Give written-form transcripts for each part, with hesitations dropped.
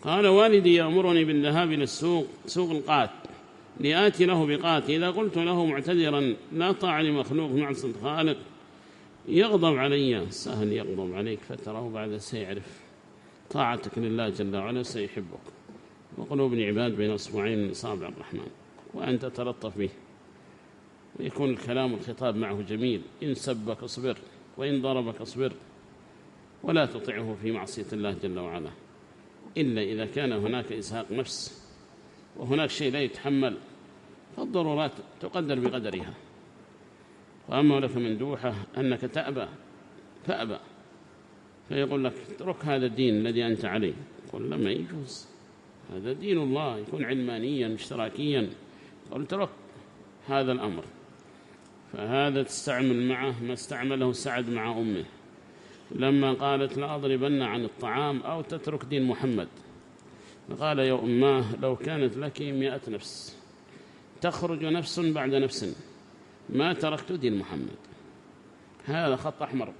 قال والدي يأمرني بالذهاب إلى السوق، سوق القات، لآتي له بقات، إذا قلت له معتذرا لا طاعة لمخلوق معصية الخالق يغضب علي. سهل يغضب عليك فتره بعد سيعرف طاعتك لله جل وعلا سيحبك. وقلوب العباد بين أصبعين من أصابع الرحمن، وأنت تلطف به ويكون الكلام والخطاب معه جميل. إن سبك اصبر، وإن ضربك اصبر، ولا تطعه في معصية الله جل وعلا إلا إذا كان هناك إزهاق نفس وهناك شيء لا يتحمل، فالضرورات تقدر بقدرها. وأما لك من دوحة أنك تأبى فأبى، فيقول لك اترك هذا الدين الذي أنت عليه، يقول لما يجوز، هذا دين الله، يكون علمانيا اشتراكيا، يقول اترك هذا الأمر. فهذا تستعمل معه ما استعمله سعد مع أمه لما قالت لأضربن عن الطعام أو تترك دين محمد. فقال يا أماه لو كانت لك 100 نفس تخرج نفس بعد نفس ما تركت دين محمد. هذا خط أحمر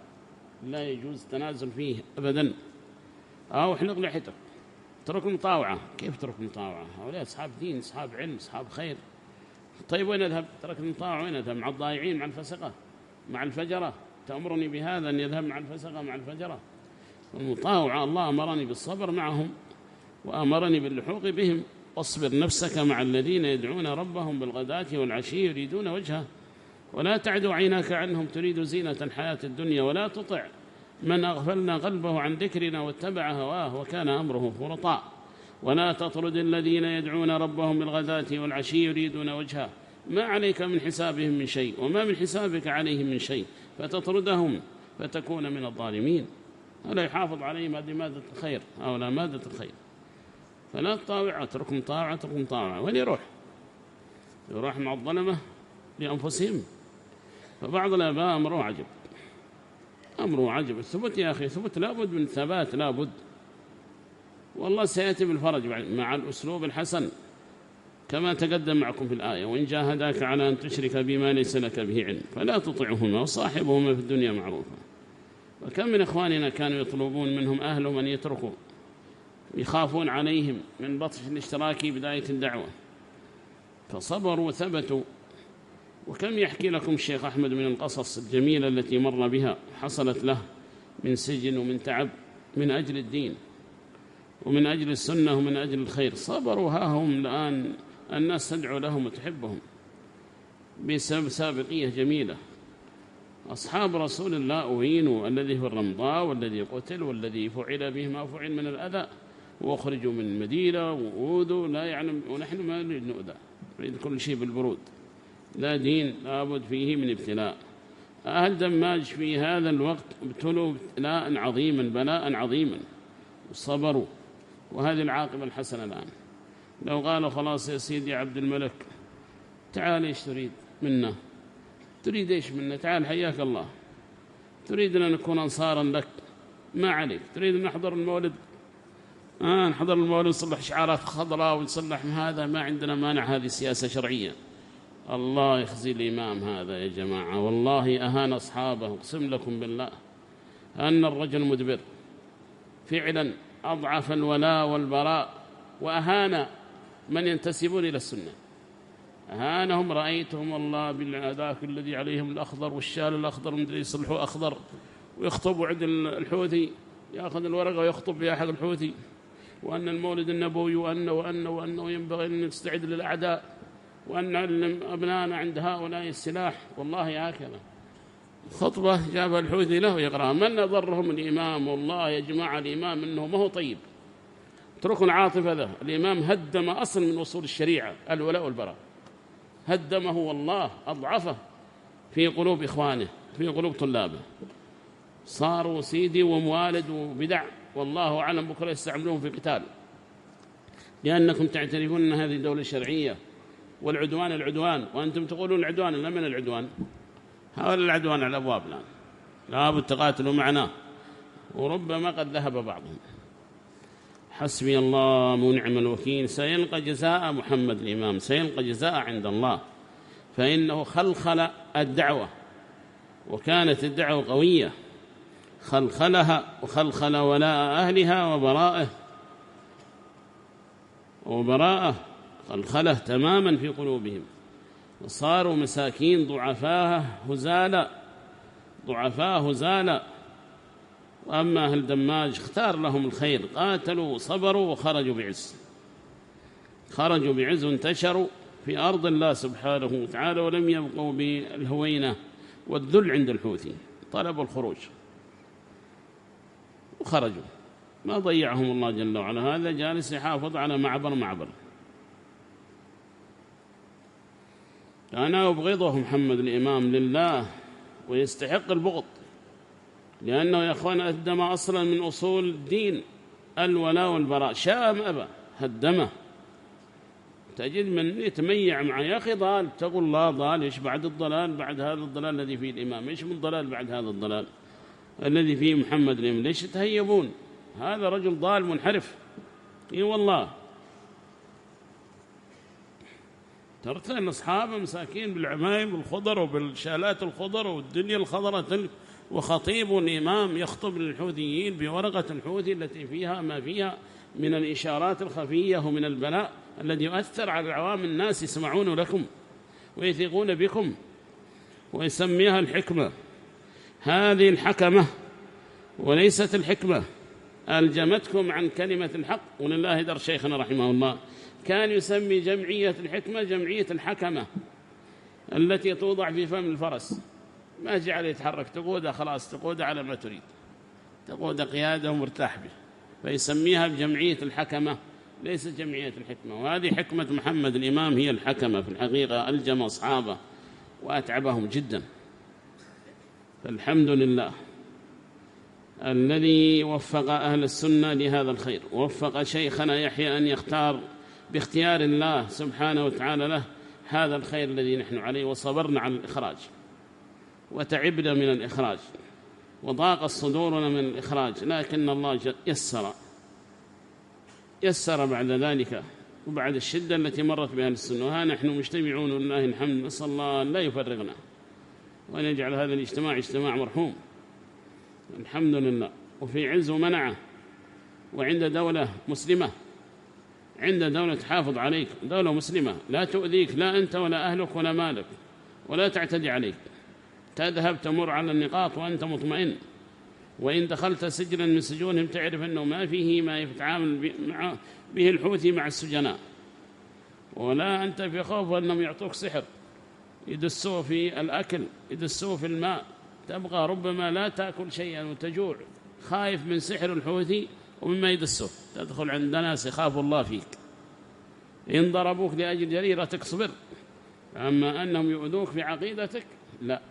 لا يجوز تنازل فيه أبدا. أو احلق لحيتك، ترك المطاوعة. كيف ترك المطاوعة؟ هؤلاء أصحاب دين، أصحاب علم، أصحاب خير. طيب وين أذهب؟ ترك المطاوعة وين أذهب؟ مع الضائعين، مع الفسقة، مع الفجرة؟ تأمرني بهذا أن يذهب مع الفسقة مع الفجرة؟ المطاوعة الله أمرني بالصبر معهم وأمرني باللحوق بهم. واصبر نفسك مع الذين يدعون ربهم بالغداة والعشي يريدون وجهه ولا تعد عيناك عنهم تريد زينة الحياة الدنيا ولا تطع من أغفلنا قلبه عن ذكرنا واتبع هواه وكان أمره فرطا. ولا تطرد الذين يدعون ربهم بالغداة والعشي يريدون وجهه ما عليك من حسابهم من شيء وما من حسابك عليهم من شيء فتطردهم فتكون من الظالمين. ولا يحافظ عليهم هذه مادة الخير أو لا مادة الخير. فلا تطاوع، اتركهم طاوعة، اتركهم طاوعة. وين يروح مع الظلمة لأنفسهم. فبعض الآباء أمره عجب، أمره عجب. الثبت يا أخي، ثبت لابد من ثبات، لابد. والله سيأتي بالفرج مع الأسلوب الحسن كما تقدم معكم في الآية وإن جاهداك على أن تشرك بما ليس لك به علم فلا تطعهما وصاحبهما في الدنيا معروفا. وكم من إخواننا كانوا يطلبون منهم أهلهم أن يتركوا، يخافون عليهم من بطش الاشتراكي بداية الدعوة، فصبروا وثبتوا. وكم يحكي لكم الشيخ أحمد من القصص الجميلة التي مر بها حصلت له من سجن ومن تعب من أجل الدين ومن أجل السنة ومن أجل الخير. صبروا، ها هم الآن الناس تدعو لهم وتحبهم بسبب سابقية جميلة. أصحاب رسول الله أهينوا، الذي في الرمضاء والذي قتل والذي فعل به ما فعل من الأذى وأخرجوا من المدينة وأوذوا لا يعلم، ونحن ما نريد نؤذى، نريد كل شيء بالبرود. لا دين لابد فيه من ابتلاء. أهل دماج في هذا الوقت ابتلوا ابتلاء عظيما، بلاء عظيما، وصبروا. وهذه العاقبة الحسنة الآن. لو قالوا خلاص يا سيدي عبد الملك تعال ايش تريد منا؟ تريد ايش منا؟ تعال حياك الله. تريد أن نكون أنصارا لك؟ ما عليك. تريد أن نحضر المولد؟ نحضر المولد نصلح شعارات خضراء ونصلح هذا، ما عندنا مانع، هذه سياسة شرعية. الله يخزي الإمام هذا يا جماعة، والله أهان أصحابه، أقسم لكم بالله أن الرجل مدبر فعلا، أضعف الولاء والبراء، وأهان من ينتسبون إلى السنة، أهانهم. رأيتهم والله بالعذاك الذي عليهم الأخضر والشال الأخضر مدري يصلحوا أخضر ويخطبوا عند الحوثي، يأخذ الورقة ويخطب في حق الحوثي، وأن المولد النبوي وأنه ينبغي أن نستعد للأعداء، وأن نعلم أبنائنا عند هؤلاء السلاح. والله هكذا خطبة جابها الحوثي له يقرأها. من أضرهم الإمام؟ والله يا جماعة الإمام إنه ما هو طيب، اتركوا العاطفة ذا. الإمام هدم أصل من أصول الشريعة، الولاء والبراء، هدمه والله، أضعفه في قلوب إخوانه، في قلوب طلابه. صاروا سيدي وموالد وبدع، والله أعلم بكرة يستعملون في قتال، لأنكم تعترفون أن هذه دولة شرعية. والعدوان العدوان، وأنتم تقولون العدوان، لا من العدوان، هؤلاء العدوان على الأبواب الآن، لابد تقاتلوا معنا، وربما قد ذهب بعضهم. حسبي الله ونعم الوكيل. سيلقى جزاء محمد الإمام، سيلقى جزاء عند الله، فإنه خلخل الدعوة، وكانت الدعوة قوية، خلخلها وخلخل ولاء أهلها وبرائه. وبراءة خلخلة تماما في قلوبهم، وصاروا مساكين ضعفاء هزالا. وأما أهل دماج اختار لهم الخير، قاتلوا وصبروا وخرجوا بعز وانتشروا في أرض الله سبحانه وتعالى، ولم يبقوا بالهوينة والذل عند الحوثي، طلبوا الخروج وخرجوا، ما ضيعهم الله جل وعلا. هذا جالس يحافظ على معبر. أنا أبغضه محمد الإمام لله ويستحق البغض، لأنه يا أخوان أهدم أصلا من أصول الدين الولاء والبراء، شاء أم أبى هدمه. تجد من يتميع معه، يا أخي ضال، تقول الله ضال، إيش بعد الضلال بعد هذا الضلال الذي فيه الإمام؟ إيش من ضلال بعد هذا الضلال الذي فيه محمد الإمام؟ ليش تهيبون؟ هذا رجل ضال منحرف. إي والله، ترى أصحابه مساكين بالعمايم والخضر وبالشالات الخضر والدنيا الخضرة، وخطيب الإمام يخطب للحوثيين بورقة الحوثي التي فيها ما فيها من الإشارات الخفية ومن البلاء الذي يؤثر على عوام الناس، يسمعون لكم ويثقون بكم، ويسميها الحكمة. هذه الحكمة وليست الحكمة، ألجمتكم عن كلمة الحق. ولله در شيخنا رحمه الله كان يسمي جمعية الحكمة جمعية الحكمة، التي توضع في فم الفرس، ما جعل يتحرك، تقوده خلاص، تقوده على ما تريد، تقوده قيادة ومرتاح به، فيسميها بجمعية الحكمة، ليس جمعية الحكمة. وهذه حكمة محمد الإمام هي الحكمة في الحقيقة، ألجم أصحابه وأتعبهم جدا. فالحمد لله الذي وفق أهل السنة لهذا الخير، ووفق شيخنا يحيى أن يختار باختيار الله سبحانه وتعالى له هذا الخير الذي نحن عليه، وصبرنا على الإخراج وتعبنا من الإخراج وضاق صدورنا من الإخراج، لكن الله يسر بعد ذلك وبعد الشدة التي مرت بها السنة. وها نحن مجتمعون ولله الحمد، نسأل الله أن لا يفرغنا وأن يجعل هذا الاجتماع اجتماع مرحوم، الحمد لله. وفي عز ومنعه، وعند دولة مسلمة، عند دولة تحافظ عليك، دولة مسلمة لا تؤذيك، لا أنت ولا أهلك ولا مالك، ولا تعتدي عليك، تذهب تمر على النقاط وأنت مطمئن. وإن دخلت سجنا من سجونهم تعرف أنه ما فيه ما يتعامل به الحوثي مع السجناء، ولا أنت في خوف أنهم يعطوك سحر، يدسوه في الأكل، يدسوه في الماء، تبقى ربما لا تأكل شيئا وتجوع، خايف من سحر الحوثي ومما يدسوه. تدخل عند ناس يخاف الله فيك، إن ضربوك لأجل جريرتك صبر، أما أنهم يؤذوك في عقيدتك لا،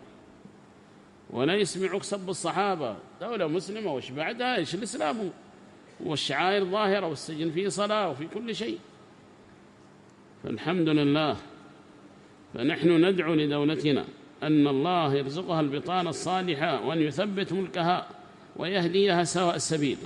ولا يسمعوك سب الصحابة. دولة مسلمة وش بعدها؟ إيش الإسلام؟ والشعائر ظاهرة، والسجن فيه صلاة وفي كل شيء. فالحمد لله. فنحن ندعو لدولتنا أن الله يرزقها البطانة الصالحة، وأن يثبت ملكها ويهديها سواء السبيل.